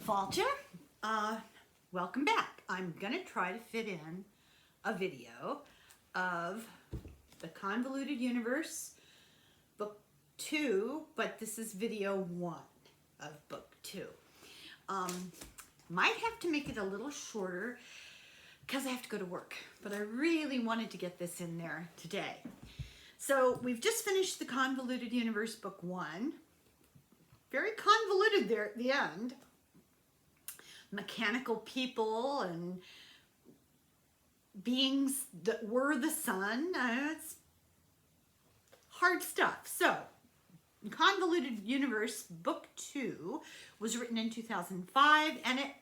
Falter, welcome back. I'm gonna try to fit in a video of the Convoluted Universe book 2, but this is video 1 of book 2. Might have to make it a little shorter because I have to go to work, but I really wanted to get this in there today. So we've just finished the Convoluted Universe book 1. Very convoluted there at the end. Mechanical people and beings that were the sun. It's hard stuff. So, Convoluted Universe Book 2 was written in 2005, and it,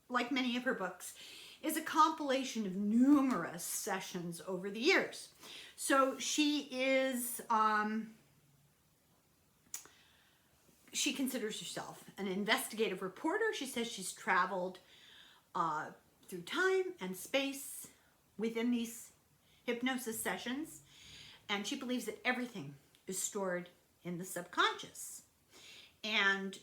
like many of her books, is a compilation of numerous sessions over the years. So she is, she considers herself an investigative reporter. She says she's traveled through time and space within these hypnosis sessions, and she believes that everything is stored in the subconscious. And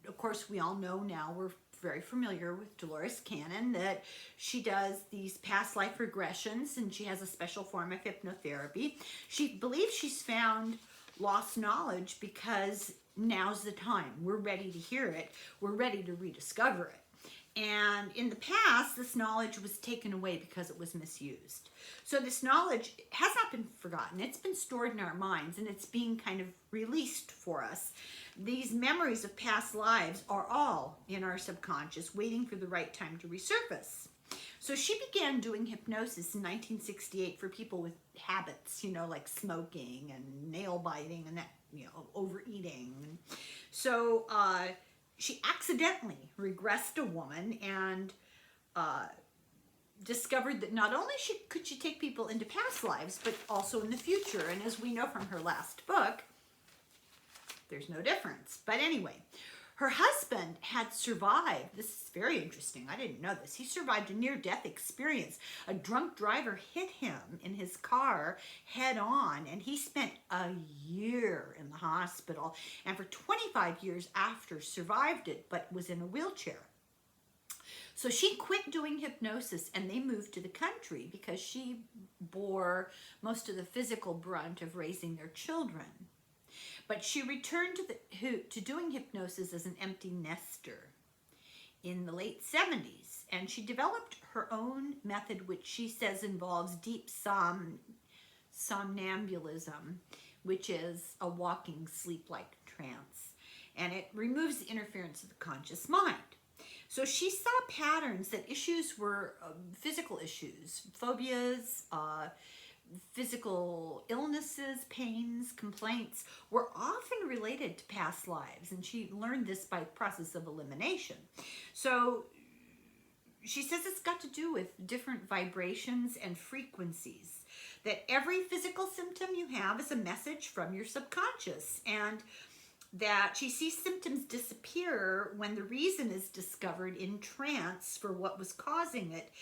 of course, we all know now, we're very familiar with Dolores Cannon, that she does these past life regressions, and she has a special form of hypnotherapy. She believes she's found lost knowledge because now's the time. We're ready to hear it. We're ready to rediscover it. And in the past, this knowledge was taken away because it was misused. So this knowledge has not been forgotten. It's been stored in our minds, and it's being kind of released for us. These memories of past lives are all in our subconscious, waiting for the right time to resurface. So she began doing hypnosis in 1968 for people with habits, you know, like smoking and nail biting and that, you know, overeating. So she accidentally regressed a woman and discovered that not only could she take people into past lives, but also in the future. And as we know from her last book, there's no difference. But anyway, her husband had survived. This is very interesting. I didn't know this. He survived a near-death experience. A drunk driver hit him in his car head on, and he spent a year in the hospital, and for 25 years after survived it, but was in a wheelchair. So she quit doing hypnosis, and they moved to the country because she bore most of the physical brunt of raising their children. But she returned to doing hypnosis as an empty nester in the late 70s. And she developed her own method, which she says involves deep somnambulism, which is a walking sleep-like trance. And it removes the interference of the conscious mind. So she saw patterns that issues were physical issues, phobias, physical illnesses, pains, complaints were often related to past lives, and she learned this by process of elimination. So she says it's got to do with different vibrations and frequencies, that every physical symptom you have is a message from your subconscious, and that she sees symptoms disappear when the reason is discovered in trance for what was causing it,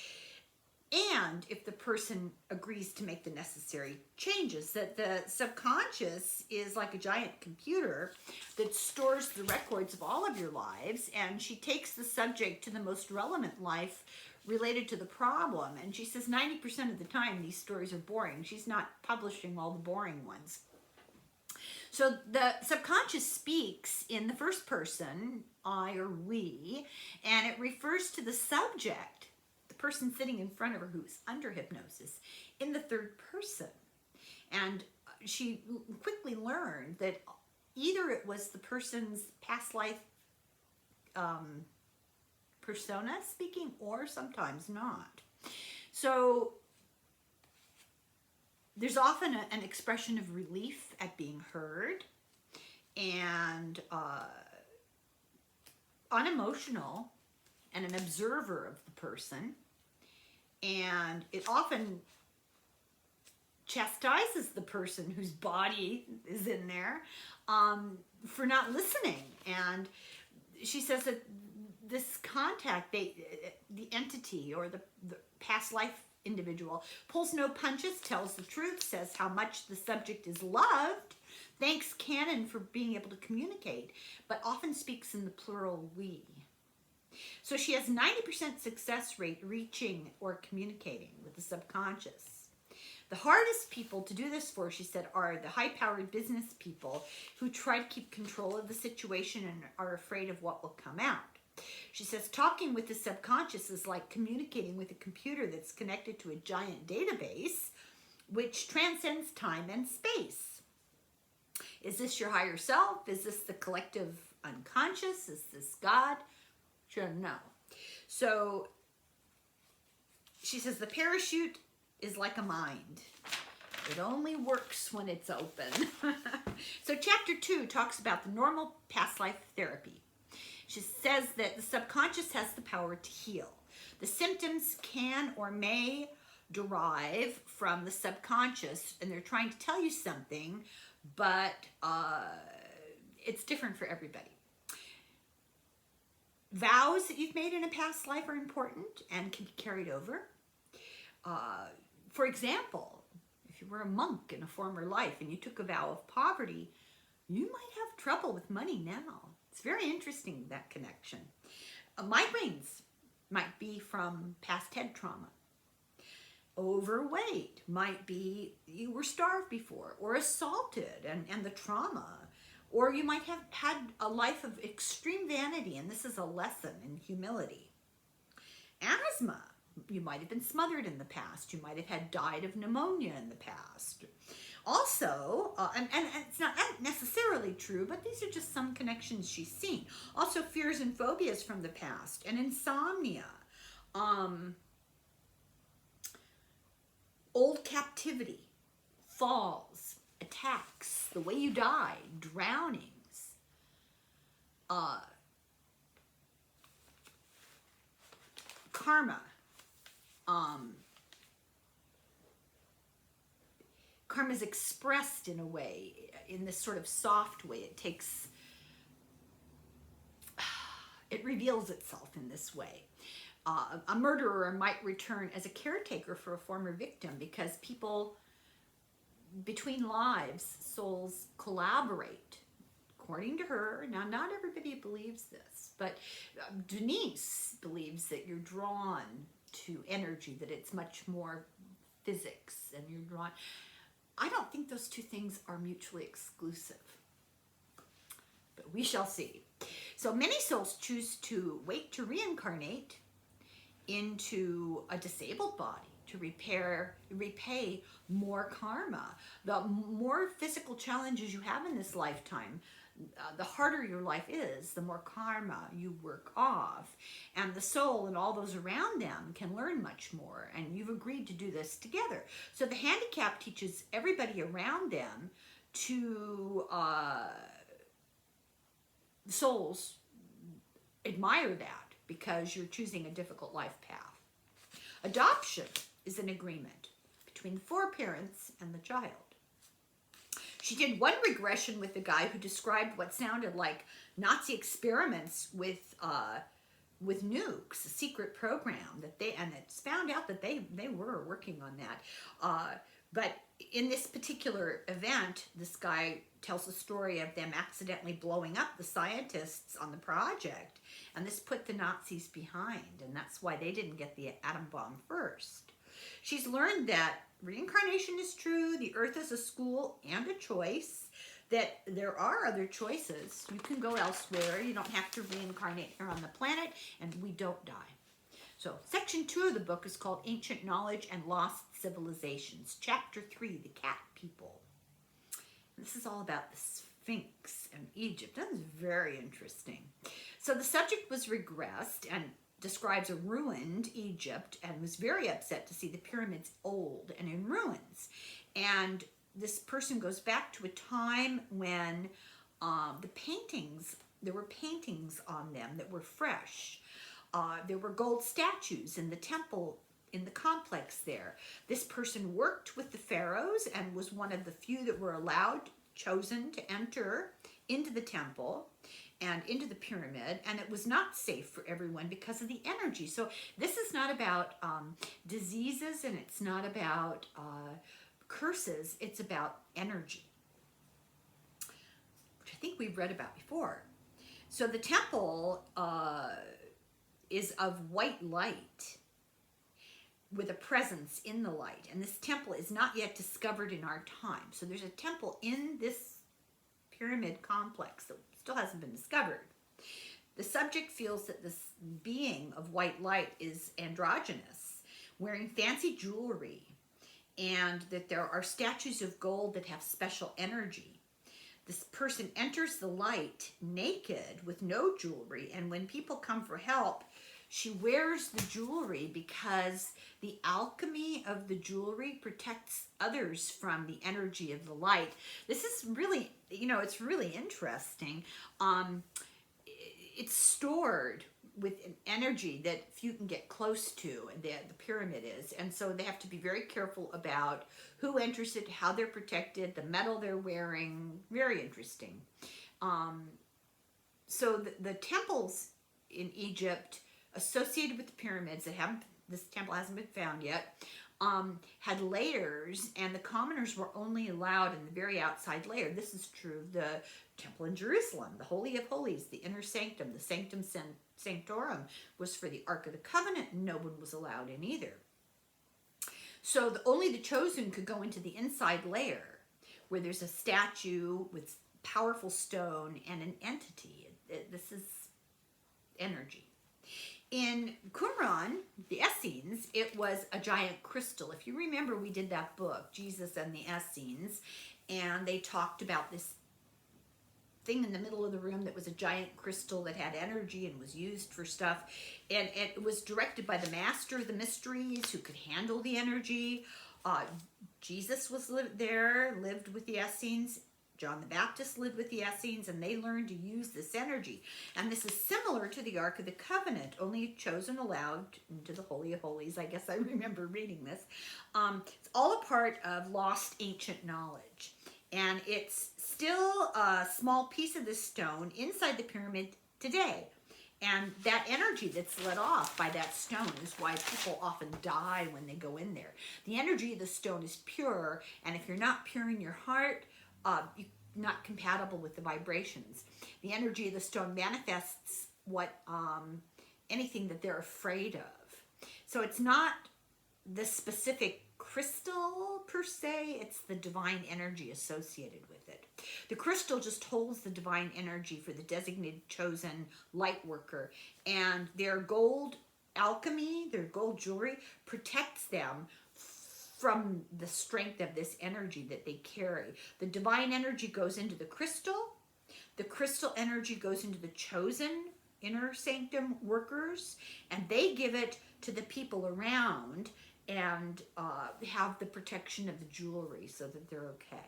and if the person agrees to make the necessary changes. That the subconscious is like a giant computer that stores the records of all of your lives, and she takes the subject to the most relevant life related to the problem. And she says 90% of the time these stories are boring. She's not publishing all the boring ones. So the subconscious speaks in the first person, I or we, and it refers to the subject, person sitting in front of her who's under hypnosis, in the third person. And she quickly learned that either it was the person's past life persona speaking, or sometimes not. So there's often an expression of relief at being heard, and unemotional, and an observer of the person. And it often chastises the person whose body is in there for not listening. And she says that this contact, the entity or the past life individual pulls no punches, tells the truth, says how much the subject is loved, thanks Cannon for being able to communicate, but often speaks in the plural we. So she has 90% success rate reaching or communicating with the subconscious. The hardest people to do this for, she said, are the high-powered business people who try to keep control of the situation and are afraid of what will come out. She says talking with the subconscious is like communicating with a computer that's connected to a giant database which transcends time and space. Is this your higher self? Is this the collective unconscious? Is this God? She doesn't know. So she says the parachute is like a mind. It only works when it's open. So chapter 2 talks about the normal past life therapy. She says that the subconscious has the power to heal. The symptoms can or may derive from the subconscious, and they're trying to tell you something, but it's different for everybody. Vows that you've made in a past life are important and can be carried over. For example, if you were a monk in a former life and you took a vow of poverty, you might have trouble with money now. It's very interesting, that connection. Migraines might be from past head trauma. Overweight might be you were starved before or assaulted and the trauma. Or you might have had a life of extreme vanity, and this is a lesson in humility. Asthma, you might have been smothered in the past. You might have died of pneumonia in the past. Also, and it's not necessarily true, but these are just some connections she's seen. Also, fears and phobias from the past, and insomnia, old captivity, falls, attacks, the way you die, drownings, karma. Karma is expressed in a way, in this sort of soft way. It reveals itself in this way. A murderer might return as a caretaker for a former victim because people, between lives, souls collaborate. According to her, now not everybody believes this, but Denise believes that you're drawn to energy, that it's much more physics, and you're drawn. I don't think those two things are mutually exclusive, but we shall see. So many souls choose to wait to reincarnate into a disabled body to repay more karma. The more physical challenges you have in this lifetime, the harder your life is, the more karma you work off. And the soul and all those around them can learn much more. And you've agreed to do this together. So the handicap teaches everybody around them to, souls admire that because you're choosing a difficult life path. Adoption is an agreement between the foreparents and the child. She did one regression with a guy who described what sounded like Nazi experiments with nukes, a secret program and it's found out that they were working on that. But in this particular event, this guy tells the story of them accidentally blowing up the scientists on the project, and this put the Nazis behind, and that's why they didn't get the atom bomb first. She's learned that reincarnation is true, the earth is a school and a choice, that there are other choices. You can go elsewhere, you don't have to reincarnate here on the planet, and we don't die. So section 2 of the book is called Ancient Knowledge and Lost Civilizations. Chapter 3, The Cat People. This is all about the Sphinx and Egypt. That is very interesting. So the subject was regressed and describes a ruined Egypt and was very upset to see the pyramids old and in ruins. And this person goes back to a time when there were paintings on them that were fresh. There were gold statues in the temple, in the complex there. This person worked with the pharaohs and was one of the few that were chosen to enter into the temple and into the pyramid, and it was not safe for everyone because of the energy. So this is not about diseases, and it's not about curses, it's about energy, which I think we've read about before. So the temple is of white light with a presence in the light. And this temple is not yet discovered in our time. So there's a temple in this pyramid complex that still hasn't been discovered. The subject feels that this being of white light is androgynous, wearing fancy jewelry, and that there are statues of gold that have special energy. This person enters the light naked with no jewelry, and when people come for help, she wears the jewelry because the alchemy of the jewelry protects others from the energy of the light. This is really, it's really interesting. It's stored with an energy that few can get close to, the pyramid is. And so they have to be very careful about who enters it, how they're protected, the metal they're wearing. Very interesting. So the temples in Egypt associated with the pyramids this temple hasn't been found yet, had layers, and the commoners were only allowed in the very outside layer. This is true of the temple in Jerusalem, the Holy of Holies, the inner sanctum, the Sanctum Sanctorum was for the Ark of the Covenant, and no one was allowed in either. So only the chosen could go into the inside layer, where there's a statue with powerful stone and an entity. This is energy. In Qumran, the Essenes, it was a giant crystal. If you remember, we did that book, Jesus and the Essenes, and they talked about this thing in the middle of the room that was a giant crystal that had energy and was used for stuff. And it was directed by the master of the mysteries who could handle the energy. Jesus lived with the Essenes. John the Baptist lived with the Essenes, and they learned to use this energy. And this is similar to the Ark of the Covenant, only chosen allowed into the Holy of Holies. I guess I remember reading this. It's all a part of lost ancient knowledge. And it's still a small piece of this stone inside the pyramid today. And that energy that's let off by that stone is why people often die when they go in there. The energy of the stone is pure, and if you're not pure in your heart, you're not compatible with the vibrations. The energy of the stone manifests anything that they're afraid of. So it's not the specific crystal per se, it's the divine energy associated with it. The crystal just holds the divine energy for the designated chosen light worker, and their gold alchemy, their gold jewelry, protects them from the strength of this energy that they carry. The divine energy goes into the crystal energy goes into the chosen inner sanctum workers, and they give it to the people around and have the protection of the jewelry so that they're okay.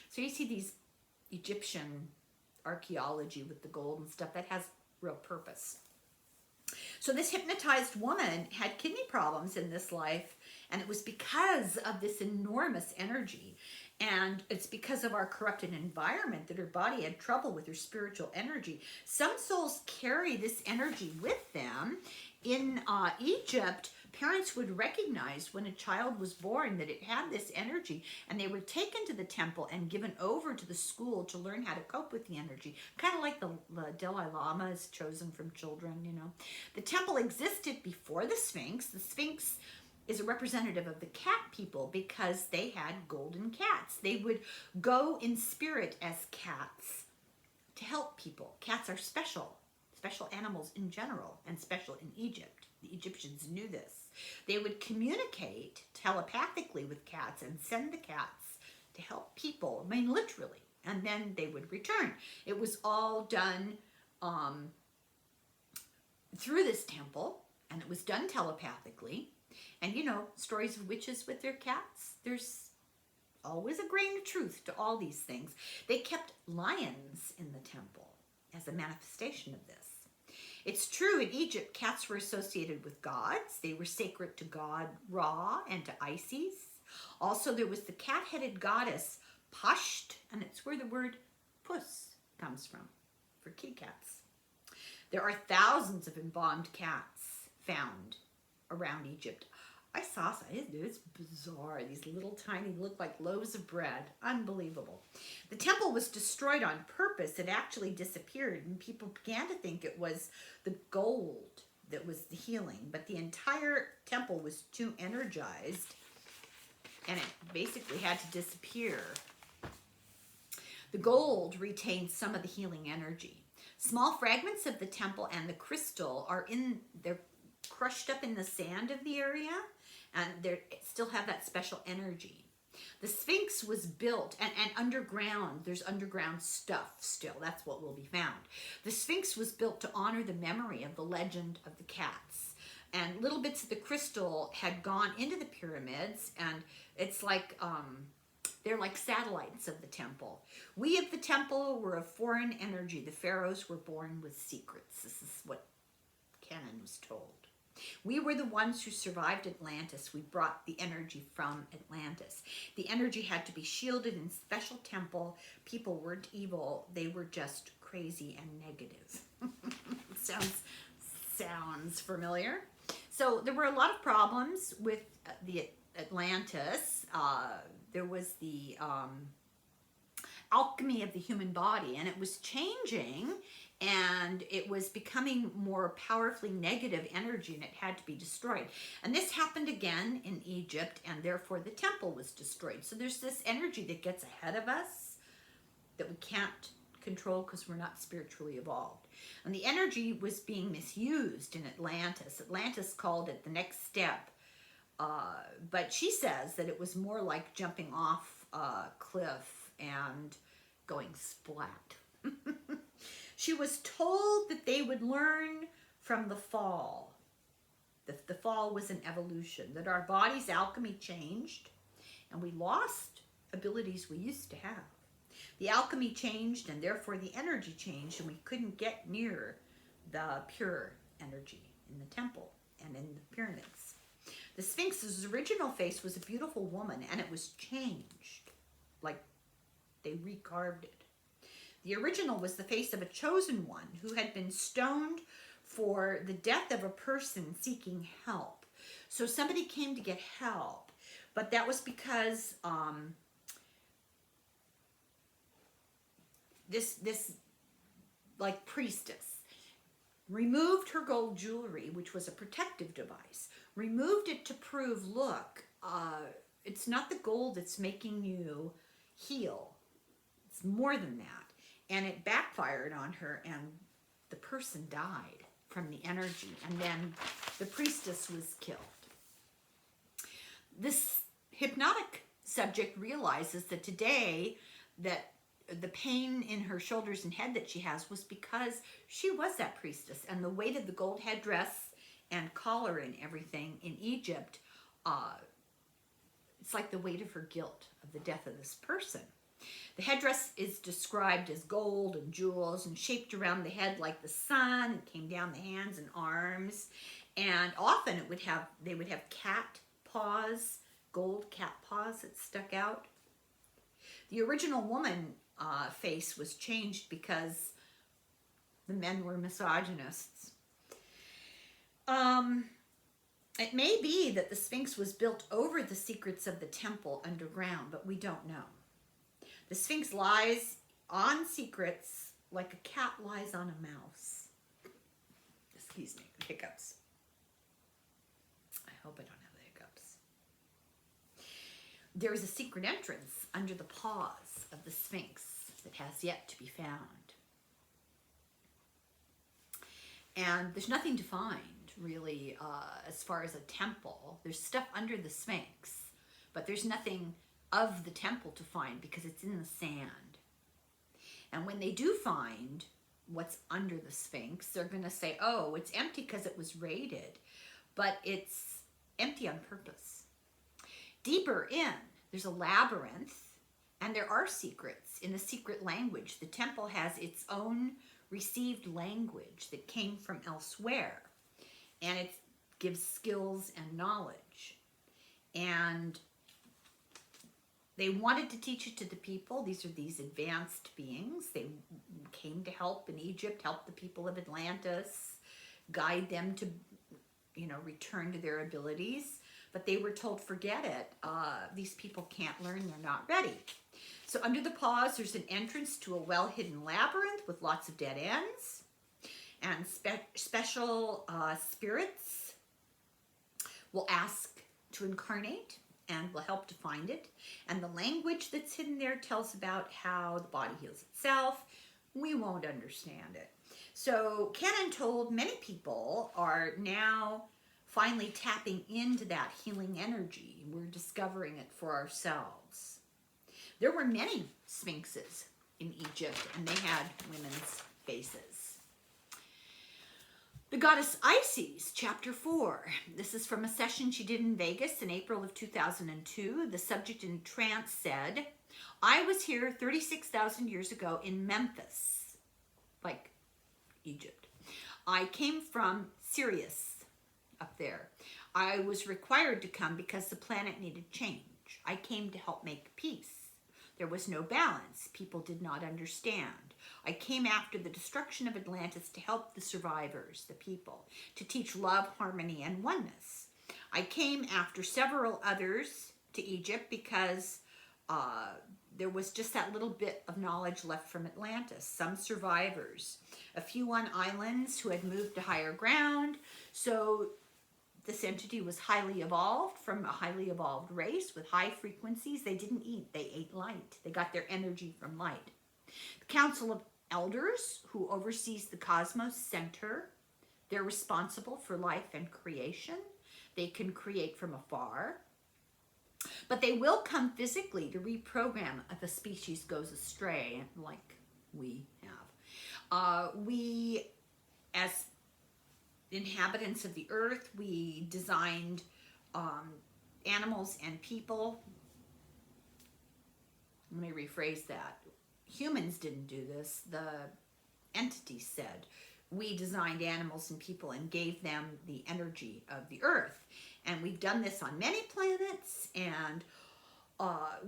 So you see these Egyptian archaeology with the gold and stuff that has real purpose. So this hypnotized woman had kidney problems in this life, and it was because of this enormous energy. And it's because of our corrupted environment that her body had trouble with her spiritual energy. Some souls carry this energy with them. In Egypt, parents would recognize when a child was born that it had this energy, and they were taken to the temple and given over to the school to learn how to cope with the energy. Kind of like the Dalai Lama is chosen from children, The temple existed before the Sphinx. The Sphinx is a representative of the cat people because they had golden cats. They would go in spirit as cats to help people. Cats are special animals in general, and special in Egypt. The Egyptians knew this. They would communicate telepathically with cats and send the cats to help people, literally, and then they would return. It was all done through this temple, and it was done telepathically. And stories of witches with their cats, there's always a grain of truth to all these things. They kept lions in the temple as a manifestation of this. It's true, in Egypt, cats were associated with gods. They were sacred to God Ra and to Isis. Also, there was the cat-headed goddess Pasht, and it's where the word puss comes from, for kitty cats. There are thousands of embalmed cats found around Egypt. I saw some. It's bizarre. These little tiny, look like loaves of bread. Unbelievable. The temple was destroyed on purpose. It actually disappeared, and people began to think it was the gold that was the healing, but the entire temple was too energized and it basically had to disappear. The gold retained some of the healing energy. Small fragments of the temple and the crystal they're crushed up in the sand of the area, and they still have that special energy. The Sphinx was built, and underground, there's underground stuff still. That's what will be found. The Sphinx was built to honor the memory of the legend of the cats. And little bits of the crystal had gone into the pyramids, and it's like, they're like satellites of the temple. We of the temple were of foreign energy. The pharaohs were born with secrets. This is what Canon was told. We were the ones who survived Atlantis. We brought the energy from Atlantis. The energy had to be shielded in special temple. People weren't evil. They were just crazy and negative. Sounds familiar. So there were a lot of problems with the Atlantis. There was the alchemy of the human body, and it was changing, and it was becoming more powerfully negative energy, and it had to be destroyed. And this happened again in Egypt, and therefore the temple was destroyed. So there's this energy that gets ahead of us that we can't control because we're not spiritually evolved. And the energy was being misused in Atlantis. Atlantis called it the next step. But she says that it was more like jumping off a cliff and going splat. She was told that they would learn from the fall. The fall was an evolution, that our body's alchemy changed and we lost abilities we used to have. The alchemy changed and therefore the energy changed, and we couldn't get near the pure energy in the temple and in the pyramids. The Sphinx's original face was a beautiful woman, and it was changed, like they recarved it. The original was the face of a chosen one who had been stoned for the death of a person seeking help. So somebody came to get help, but that was because this like priestess removed her gold jewelry, which was a protective device, removed it to prove, look, it's not the gold that's making you heal. It's more than that. And it backfired on her, and the person died from the energy, and then the priestess was killed. This hypnotic subject realizes that today that the pain in her shoulders and head that she has was because she was that priestess, and the weight of the gold headdress and collar and everything in Egypt, it's like the weight of her guilt of the death of this person. The headdress is described as gold and jewels and shaped around the head like the sun, and came down the hands and arms, and often they would have cat paws, gold cat paws that stuck out. The original woman face was changed because the men were misogynists. It may be that the Sphinx was built over the secrets of the temple underground, but we don't know. The Sphinx lies on secrets like a cat lies on a mouse. Excuse me, hiccups. I hope I don't have the hiccups. There is a secret entrance under the paws of the Sphinx that has yet to be found. And there's nothing to find, really, as far as a temple. There's stuff under the Sphinx, but there's nothing of the temple to find because it's in the sand. And when they do find what's under the Sphinx, they're going to say, oh, it's empty because it was raided, but it's empty on purpose. Deeper in, there's a labyrinth, and there are secrets in a secret language. The temple has its own received language that came from elsewhere, and it gives skills and knowledge. And they wanted to teach it to the people. These are these advanced beings. They came to help in Egypt, help the people of Atlantis, guide them to, return to their abilities. But they were told, forget it. These people can't learn. They're not ready. So under the paws, there's an entrance to a well-hidden labyrinth with lots of dead ends. and special spirits will ask to incarnate and will help to find it. And the language that's hidden there tells about how the body heals itself. We won't understand it. So Canon told many people are now finally tapping into that healing energy. We're discovering it for ourselves. There were many sphinxes in Egypt, and they had women's faces. The goddess Isis, chapter 4. This is from a session she did in Vegas in April of 2002. The subject in trance said, I was here 36,000 years ago in Memphis, like Egypt. I came from Sirius up there. I was required to come because the planet needed change. I came to help make peace. There was no balance. People did not understand. I came after the destruction of Atlantis to help the survivors, the people, to teach love, harmony, and oneness. I came after several others to Egypt because there was just that little bit of knowledge left from Atlantis. Some survivors, a few on islands who had moved to higher ground. So this entity was highly evolved from a highly evolved race with high frequencies. They didn't eat, they ate light. They got their energy from light. The Council of Elders, who oversees the Cosmos Center, they're responsible for life and creation. They can create from afar. But they will come physically to reprogram if a species goes astray, like we have. We, as inhabitants of the earth, we designed animals and people. Let me rephrase that. Humans didn't do this. The entity said. We designed animals and people and gave them the energy of the earth. And we've done this on many planets, and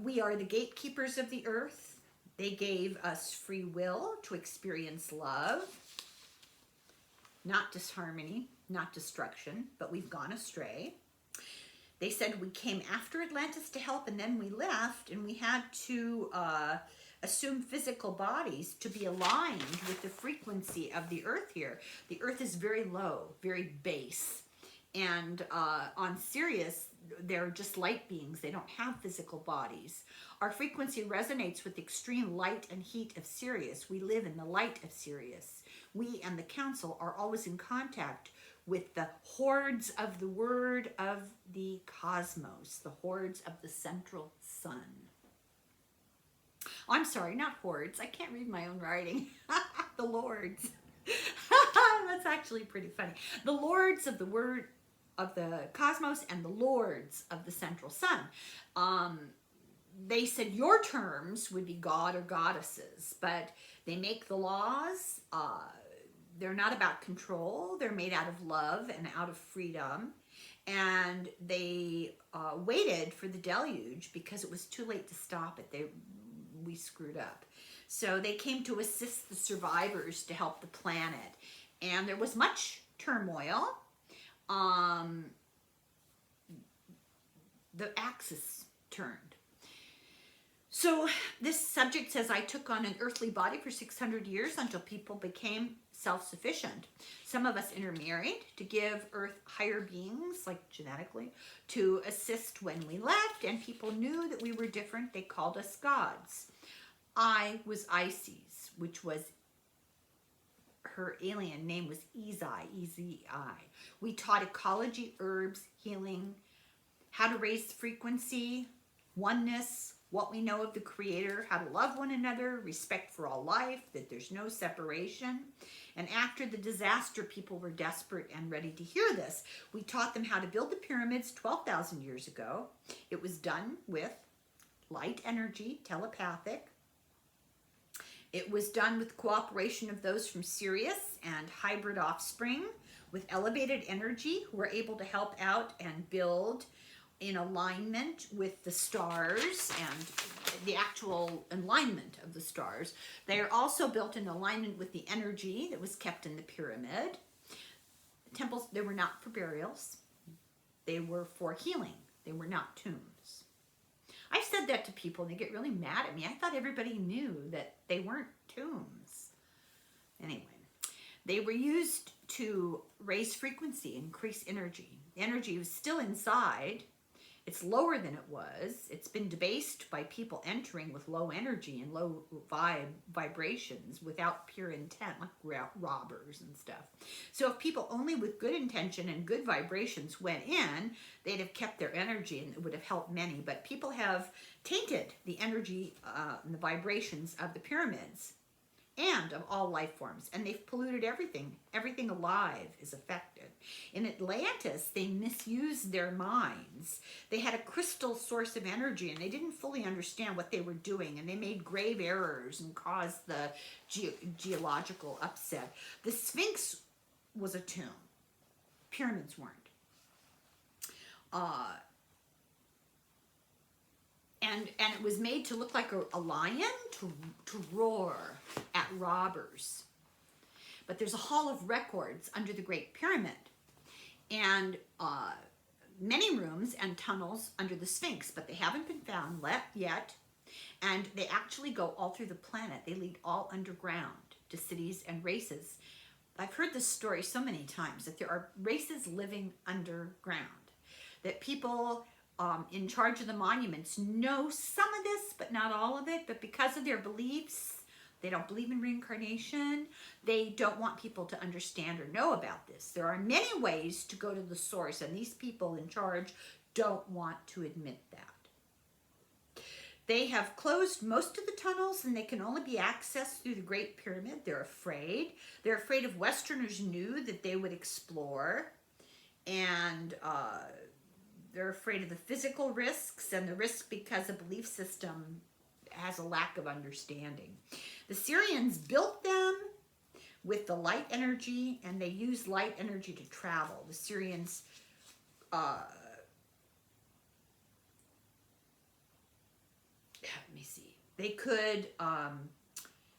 we are the gatekeepers of the earth. They gave us free will to experience love, not disharmony, not destruction, but we've gone astray. They said we came after Atlantis to help, and then we left, and we had to assume physical bodies to be aligned with the frequency of the earth here. The earth is very low, very base. And on Sirius, they're just light beings. They don't have physical bodies. Our frequency resonates with the extreme light and heat of Sirius. We live in the light of Sirius. We and the council are always in contact with the hordes of the word of the cosmos, the hordes of the central sun. I'm sorry, not hordes. I can't read my own writing. The lords. That's actually pretty funny. The lords of the word of the cosmos and the lords of the central sun. They said your terms would be god or goddesses, but they make the laws. They're not about control. They're made out of love and out of freedom. And they waited for the deluge because it was too late to stop it. We screwed up. So they came to assist the survivors to help the planet. And there was much turmoil. The axis turned. So this subject says, I took on an earthly body for 600 years until people became self-sufficient. Some of us intermarried to give Earth higher beings, like genetically, to assist when we left, and people knew that we were different. They called us gods. I was Isis, which was her alien name was Ezi, E-Z-I. We taught ecology, herbs, healing, how to raise the frequency, oneness, what we know of the Creator, how to love one another, respect for all life, that there's no separation. And after the disaster, people were desperate and ready to hear this. We taught them how to build the pyramids 12,000 years ago. It was done with light energy, telepathic. It was done with cooperation of those from Sirius and hybrid offspring with elevated energy who were able to help out and build in alignment with the stars and the actual alignment of the stars. They are also built in alignment with the energy that was kept in the pyramid. The temples, they were not for burials. They were for healing. They were not tombs. I've said that to people and they get really mad at me. I thought everybody knew that they weren't tombs. Anyway, They were used to raise frequency, increase energy. The energy was still inside. It's lower than it was. It's been debased by people entering with low energy and low vibrations without pure intent, like robbers and stuff. So if people only with good intention and good vibrations went in, they'd have kept their energy and it would have helped many. But people have tainted the energy and the vibrations of the pyramids and of all life forms, and they've polluted everything. Everything alive is affected. In Atlantis, they misused their minds. They had a crystal source of energy, and they didn't fully understand what they were doing, and they made grave errors and caused the geological upset. The Sphinx was a tomb. Pyramids weren't. And it was made to look like a lion to roar at robbers. But there's a hall of records under the Great Pyramid, and many rooms and tunnels under the Sphinx, but they haven't been found yet. And they actually go all through the planet. They lead all underground to cities and races. I've heard this story so many times that there are races living underground, that people in charge of the monuments know some of this, but not all of it. But because of their beliefs, they don't believe in reincarnation. They don't want people to understand or know about this. There are many ways to go to the source, and these people in charge don't want to admit that. They have closed most of the tunnels, and they can only be accessed through the Great Pyramid. They're afraid. They're afraid if Westerners knew that they would explore, and they're afraid of the physical risks and the risk because the belief system has a lack of understanding. The Syrians built them with the light energy, and they use light energy to travel. The Syrians let me see. They could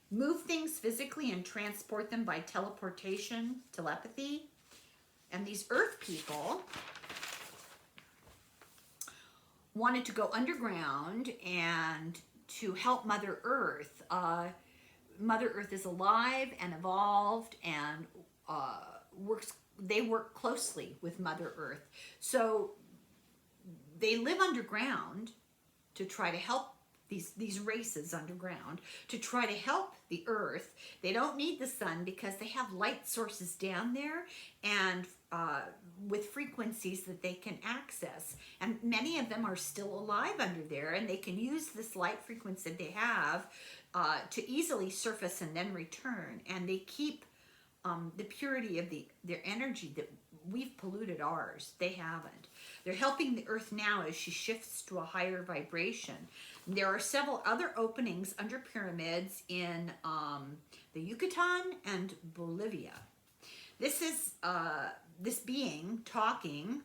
move things physically and transport them by teleportation, telepathy. And these earth people wanted to go underground and to help Mother Earth. Mother Earth is alive and evolved and they work closely with Mother Earth. So they live underground to try to help these races underground, to try to help the Earth. They don't need the sun because they have light sources down there, and with frequencies that they can access. And many of them are still alive under there, and they can use this light frequency that they have to easily surface and then return. And they keep the purity of their energy. That we've polluted ours. They haven't. They're helping the Earth now as she shifts to a higher vibration. There are several other openings under pyramids in the Yucatan and Bolivia. This is this being talking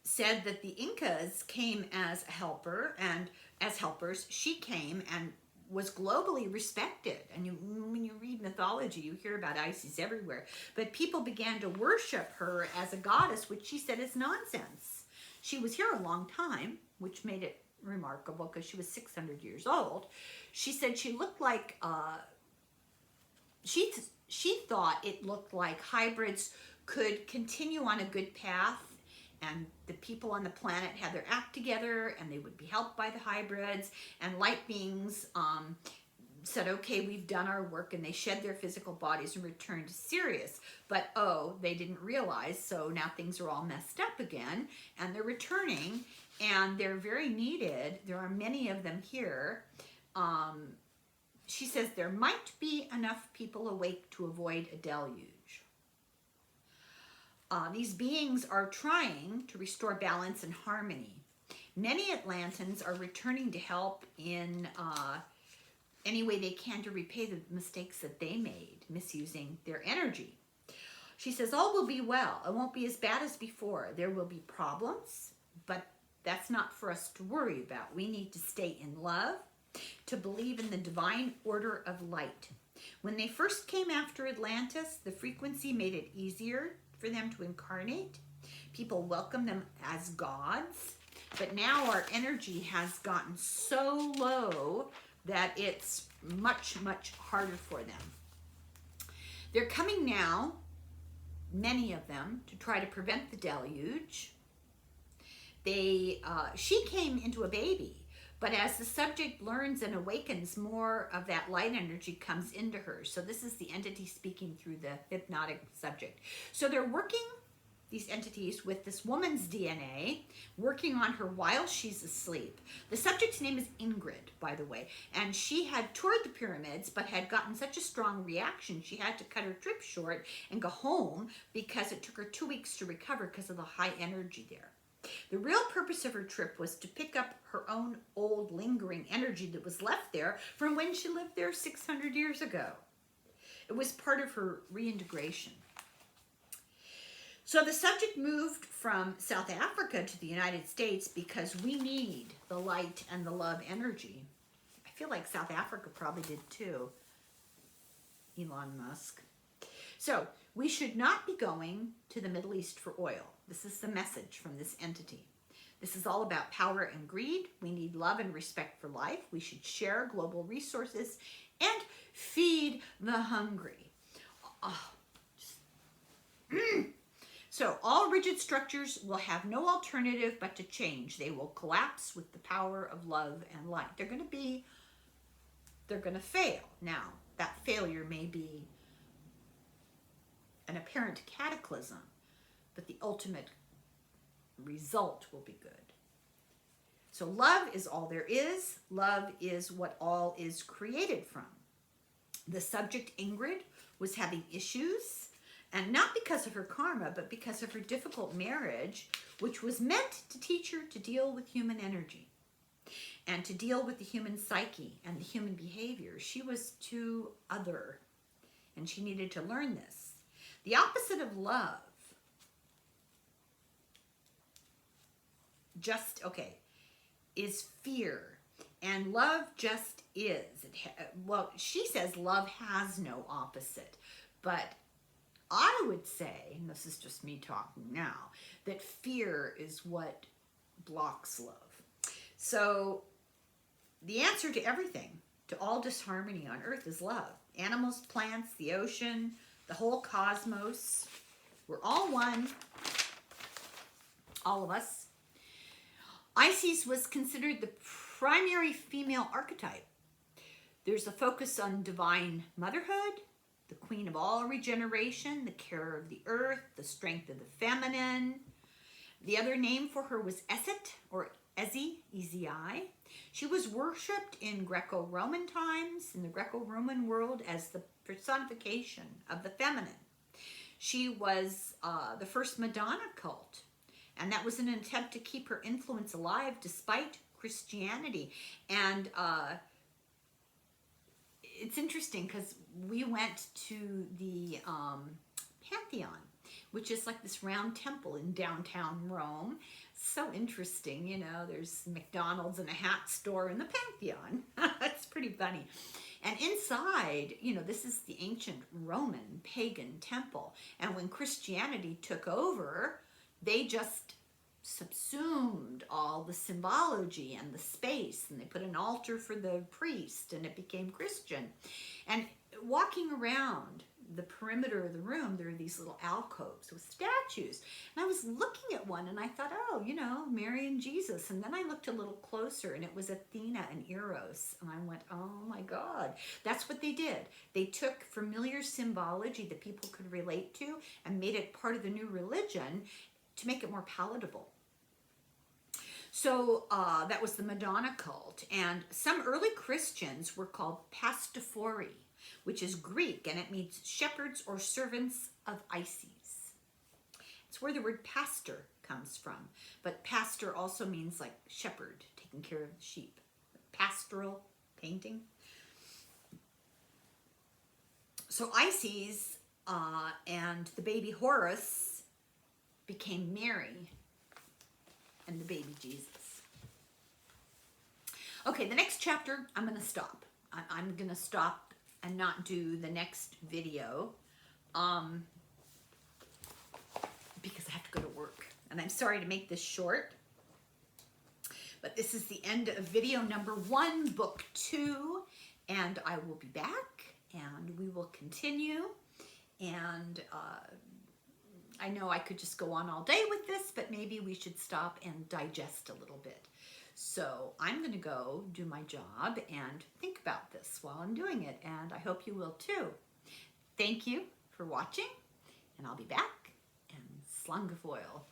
said that the Incas came as a helper, and as helpers she came and was globally respected. And when you read mythology, you hear about Isis everywhere. But people began to worship her as a goddess, which she said is nonsense. She was here a long time, which made it remarkable because she was 600 years old. She said she looked like, she thought it looked like hybrids could continue on a good path, and the people on the planet had their act together, and they would be helped by the hybrids, and light beings said, okay, we've done our work, and they shed their physical bodies and returned to Sirius. But they didn't realize, so now things are all messed up again, and they're returning, and they're very needed. There are many of them here. She says there might be enough people awake to avoid a deluge. These beings are trying to restore balance and harmony. Many Atlantans are returning to help in any way they can to repay the mistakes that they made, misusing their energy. She says, all will be well. It won't be as bad as before. There will be problems, but that's not for us to worry about. We need to stay in love, to believe in the divine order of light. When they first came after Atlantis, the frequency made it easier for them to incarnate. People welcome them as gods, but now our energy has gotten so low that it's much, much harder for them. They're coming now, many of them, to try to prevent the deluge. She came into a baby, but as the subject learns and awakens, more of that light energy comes into her. So this is the entity speaking through the hypnotic subject. So they're working, these entities, with this woman's DNA, working on her while she's asleep. The subject's name is Ingrid, by the way, and she had toured the pyramids, but had gotten such a strong reaction, she had to cut her trip short and go home because it took her 2 weeks to recover because of the high energy there. The real purpose of her trip was to pick up her own old lingering energy that was left there from when she lived there 600 years ago. It was part of her reintegration. So the subject moved from South Africa to the United States because we need the light and the love energy. I feel like South Africa probably did too. Elon Musk. So we should not be going to the Middle East for oil. This is the message from this entity. This is all about power and greed. We need love and respect for life. We should share global resources and feed the hungry. So all rigid structures will have no alternative but to change. They will collapse with the power of love and light. They're going to fail. Now, that failure may be an apparent cataclysm, but the ultimate result will be good. So love is all there is. Love is what all is created from. The subject, Ingrid, was having issues, and not because of her karma, but because of her difficult marriage, which was meant to teach her to deal with human energy and to deal with the human psyche and the human behavior. She was too other, and she needed to learn this. The opposite of love, is fear. And love just is. Well, she says love has no opposite. But I would say, and this is just me talking now, that fear is what blocks love. So the answer to everything, to all disharmony on earth, is love. Animals, plants, the ocean, the whole cosmos. We're all one. All of us. Isis was considered the primary female archetype. There's a focus on divine motherhood, the queen of all regeneration, the care of the earth, the strength of the feminine. The other name for her was Eset, or Ezi, E-Z-I. She was worshipped in Greco-Roman times, in the Greco-Roman world, as the personification of the feminine. She was the first Madonna cult, and that was an attempt to keep her influence alive despite Christianity. And it's interesting because we went to the Pantheon, which is like this round temple in downtown Rome. So interesting, you know, there's McDonald's and a hat store in the Pantheon. That's pretty funny. And inside, you know, this is the ancient Roman pagan temple. And when Christianity took over, they just subsumed all the symbology and the space, and they put an altar for the priest, and it became Christian. And walking around the perimeter of the room, there are these little alcoves with statues. And I was looking at one and I thought, oh, you know, Mary and Jesus. And then I looked a little closer and it was Athena and Eros. And I went, oh my God, that's what they did. They took familiar symbology that people could relate to and made it part of the new religion to make it more palatable. So that was the Madonna cult. And some early Christians were called pastophori, which is Greek, and it means shepherds or servants of Isis. It's where the word pastor comes from. But pastor also means like shepherd, taking care of the sheep. Pastoral painting. So Isis and the baby Horus became Mary and the baby Jesus. Okay, the next chapter, I'm going to stop. I'm going to stop and not do the next video because I have to go to work. And I'm sorry to make this short, but this is the end of video number 1, book 2, and I will be back and we will continue. And I know I could just go on all day with this, but maybe we should stop and digest a little bit. So I'm going to go do my job and think about this while I'm doing it, and I hope you will too. Thank you for watching, and I'll be back and slung of oil.